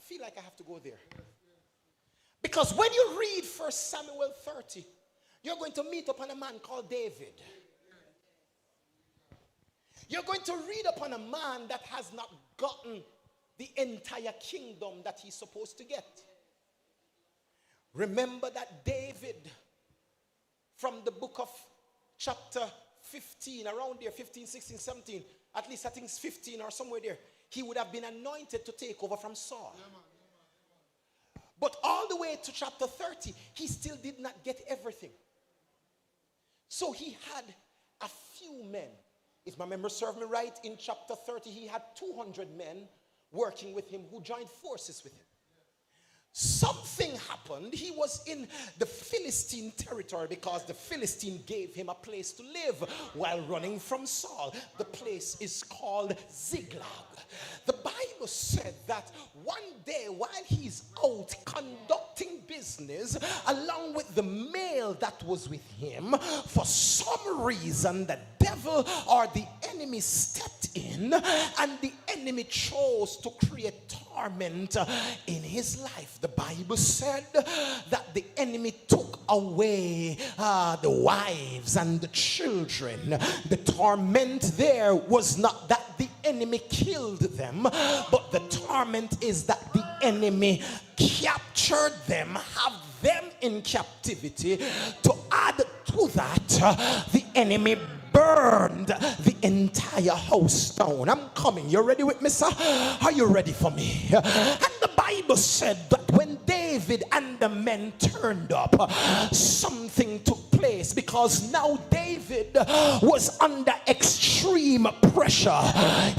feel like I have to go there. Because when you read 1 Samuel 30, you're going to meet upon a man called David. You're going to read upon a man that has not gotten the entire kingdom that he's supposed to get. Remember that David, from the book of chapter 15, around there, 15, 16, 17, at least I think it's 15 or somewhere there, he would have been anointed to take over from Saul. But all the way to chapter 30, he still did not get everything. So he had a few men. If my memory serves me right, in chapter 30, he had 200 men working with him who joined forces with him. Something happened. He was in the Philistine territory because the Philistine gave him a place to live while running from Saul. The place is called Ziklag. The Bible said that one day while he's out conducting business along with the male that was with him, for some reason the devil or the enemy stepped in and the enemy chose to create torment in his life. The Bible said that the enemy took away the wives and the children. The torment there was not that the enemy killed them, but the torment is that the enemy captured them, have them in captivity. To add to that, the enemy burned the entire house down. I'm coming. You ready with me, sir? Are you ready for me? And the Bible said that when David and the men turned up, something took place, because now David was under extreme pressure.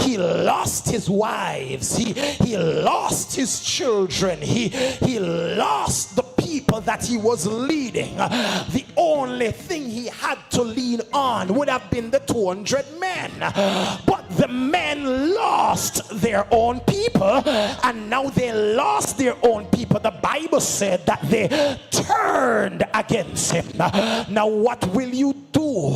He lost his wives. He lost his children. He lost the people that he was leading. The only thing he had to lean on would have been the 200 men. But the men lost their own people, and now they lost their own people. The Bible said that they turned against him. Now what will you do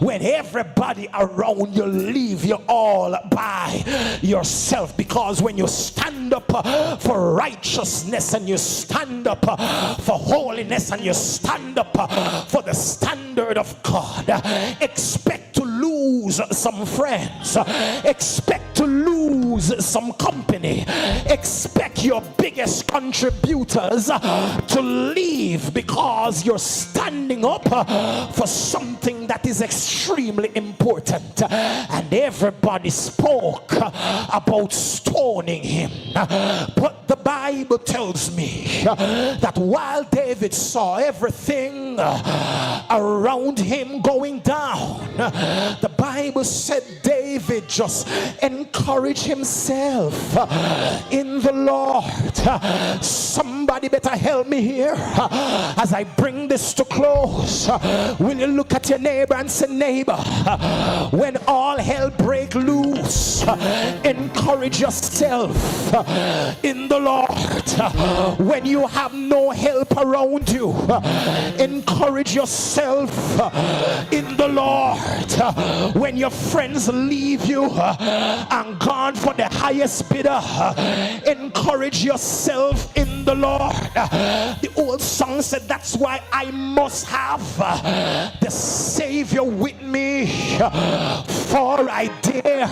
when everybody around you leave you all by yourself? Because when you stand up for righteousness, and you stand up for holiness, and you stand up for the standard of God, expect to lose some friends, expect to lose some company, expect your biggest contributors to leave, because you're standing up for something that is extremely important. And everybody spoke about stoning him. But the Bible tells me that while David saw everything around him going down, the Bible said David just encouraged himself in the Lord. Somebody better help me here as I bring this to close. Will you look at your neighbor and say, neighbor, when all hell break loose, encourage yourself in the Lord. When you have no help around you, encourage yourself in the Lord. When your friends leave you and gone for the highest bidder, encourage yourself in the Lord. The old song said, that's why I must have the Savior with me, for I dare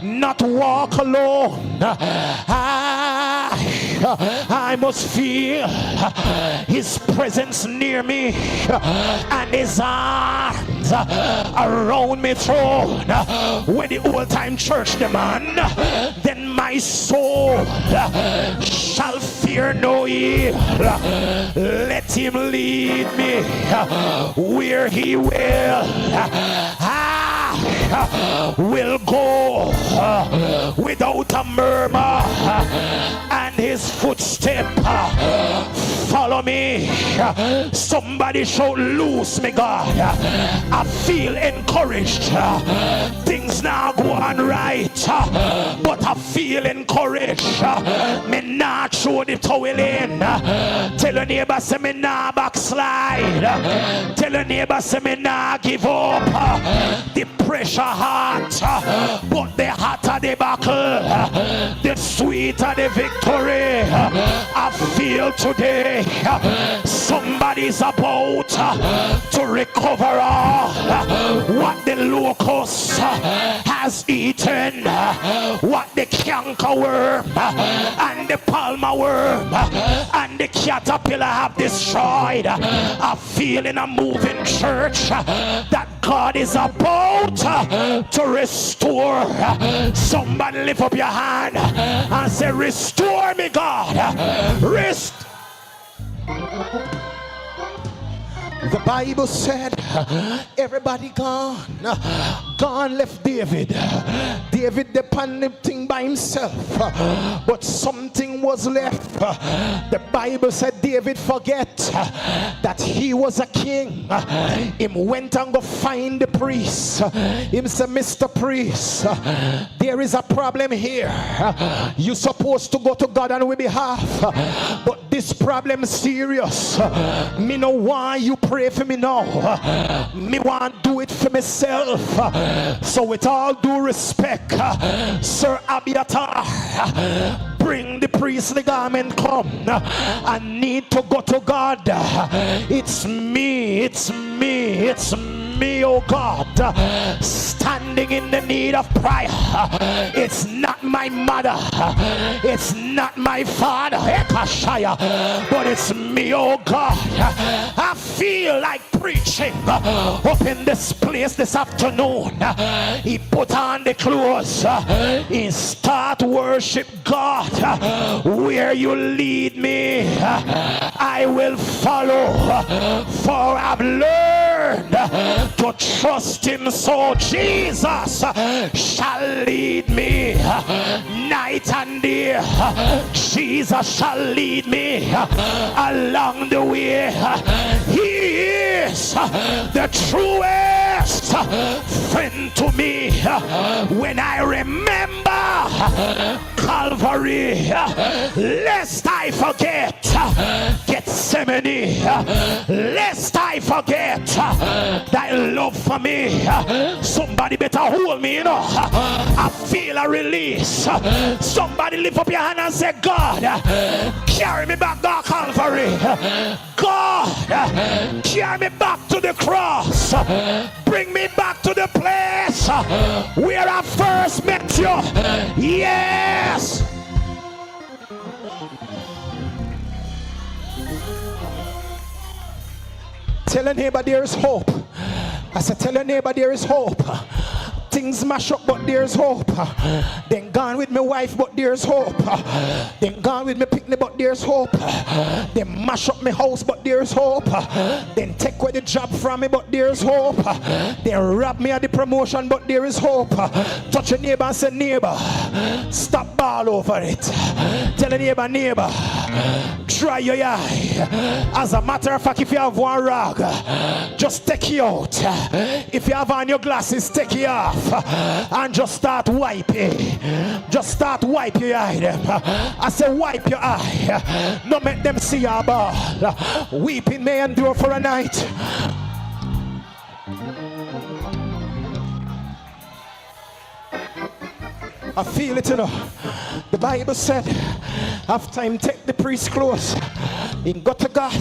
not walk alone. I must feel his presence near me and his arms around me thrown. When the old time church demand, then my soul shall fear no evil. Let him lead me where he will. I will go without a murmur, and his footstep follow follow me. Somebody shout, loose me, God. I feel encouraged. Things now go on right, but I feel encouraged. Me not throw the towel in. Tell your neighbor, say me nah backslide. Tell your neighbor, say me nah give up. The pressure hot, but the hotter the battle, the sweeter the victory. I feel today somebody's about to recover all what the locust has eaten, what the cankerworm and the palmer worm and the caterpillar have destroyed. I feel in a moving church that God is about to restore. Somebody lift up your hand and say, restore me, God. The Bible said everybody gone. Gone left David. David depended thing by himself, but something was left. The Bible said David forget that he was a king. Him went and go find the priest. Him said, Mr. Priest, there is a problem here. You supposed to go to God on our behalf, but this problem is serious. Me no want you pray for me now. Me want do it for myself. So with all due respect, Sir Abiathar, bring the priestly garment, come. I need to go to God. It's me, oh God, standing in the need of prayer. It's not my mother, it's not my father, but it's me, oh God. I feel like preaching up in this place this afternoon. He put on the clothes, he start worship God. Where you lead me, I will follow, for I've learned to trust him. So Jesus shall lead me night and day. Jesus shall lead me along the way. He is the truest friend to me. When I remember Calvary, lest I forget Gethsemane, lest I forget thy love for me. Somebody better hold me, you know. I feel a release. Somebody lift up your hand and say, God, carry me back to Calvary. God, carry me back to the cross. Bring me back to the place where I first met you. Yes. Tell a neighbor there is hope. I said, tell a neighbor there is hope. Things mash up, but there's hope. Then gone with my wife, but there's hope. Then gone with my picnic, but there's hope. Then mash up my house, but there's hope. Then take away the job from me, but there's hope. Then rob me of the promotion, but there is hope. Touch your neighbor and say, neighbor, stop ball over it. Tell a neighbor, neighbor, dry your eye. As a matter of fact, if you have one rag, just take it out. If you have on your glasses, take it off. And just start wiping. Just start wiping your eye them. I say wipe your eye. No make them see your ball. Weeping may endure for a night. I feel it, you know. The Bible said, after him take the priest clothes, he got to God.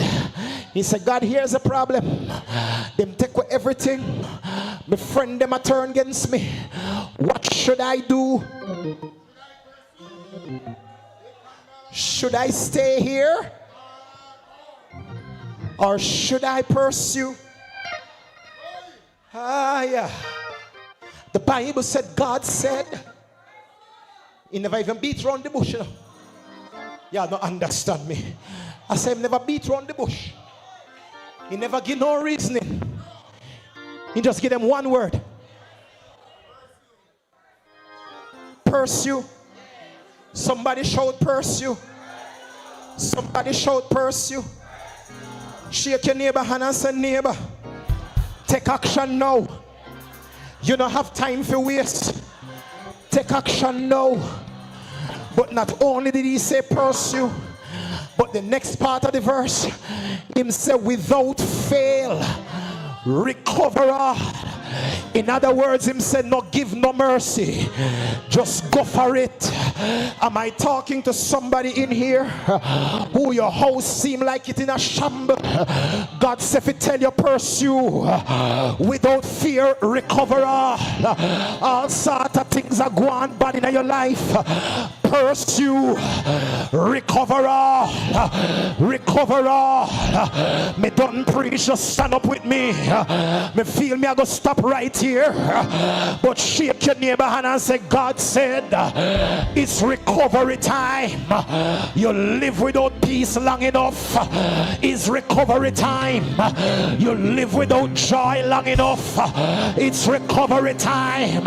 He said, God, here's a problem. Them take away everything. My friend, them a turn against me. What should I do? Should I stay here? Or should I pursue? Yeah. The Bible said, God said, he never even beat around the bush. You know? Y'all don't understand me. I said, he never beat around the bush. He never give no reasoning. He just give them one word. Pursue. Somebody shout pursue. Somebody shout pursue. Shake your neighbor hand and say, neighbor, take action now. You don't have time for waste. Take action now. But not only did he say pursue, but the next part of the verse, him said without fail, recover all. In other words, him said, no give no mercy, just go for it. Am I talking to somebody in here who your house seem like it in a shambles? God said, if you tell you pursue without fear, recover all sort of things are going bad in your life. Pursue, recover all. Me don't preach, just stand up with me. Me feel me I go stop right here, but shake your neighbor hand and say, God said it's recovery time. You live without peace long enough, it's recovery time. You live without joy long enough, it's recovery time.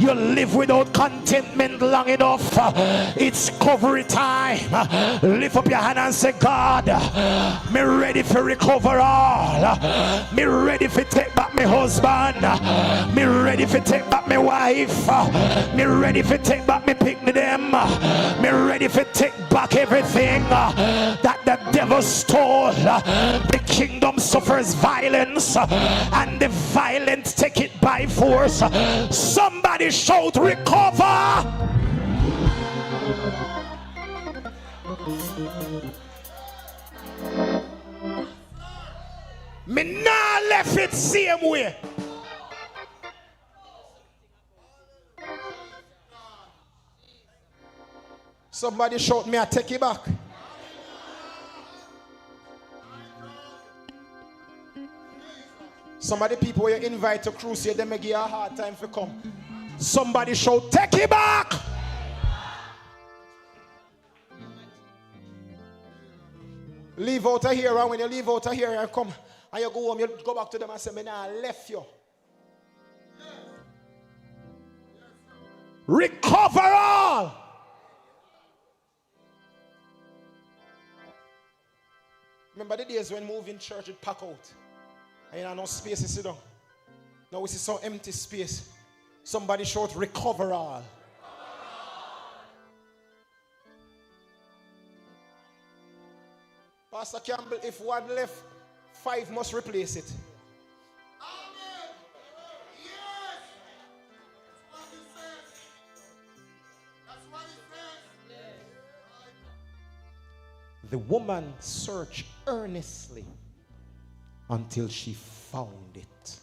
You live without contentment long enough, it's recovery time. Lift up your hand and say, God, me ready for recover all. Me ready for take back my husband. Me ready for take back my wife. Me ready for take back my picnic them. Me ready for take back everything that the devil stole. The kingdom suffers violence, and the violent take it by force. Somebody shout recover. Me nah left it same way. Somebody shout me, I take it back. Some of the people you invite to crusade, they may give you a hard time for come. Somebody shout, take it back. Leave out of here, and when you leave out of here and come and you go home, you go back to them and say, man, I left you. Recover all. Remember the days when moving church would pack out and you have no space to sit down. Now we see some empty space. Somebody shout, recover all. Pastor Campbell, if one left, 5 must replace it. Amen. Yes. That's what he says. Yes. The woman searched earnestly until she found it.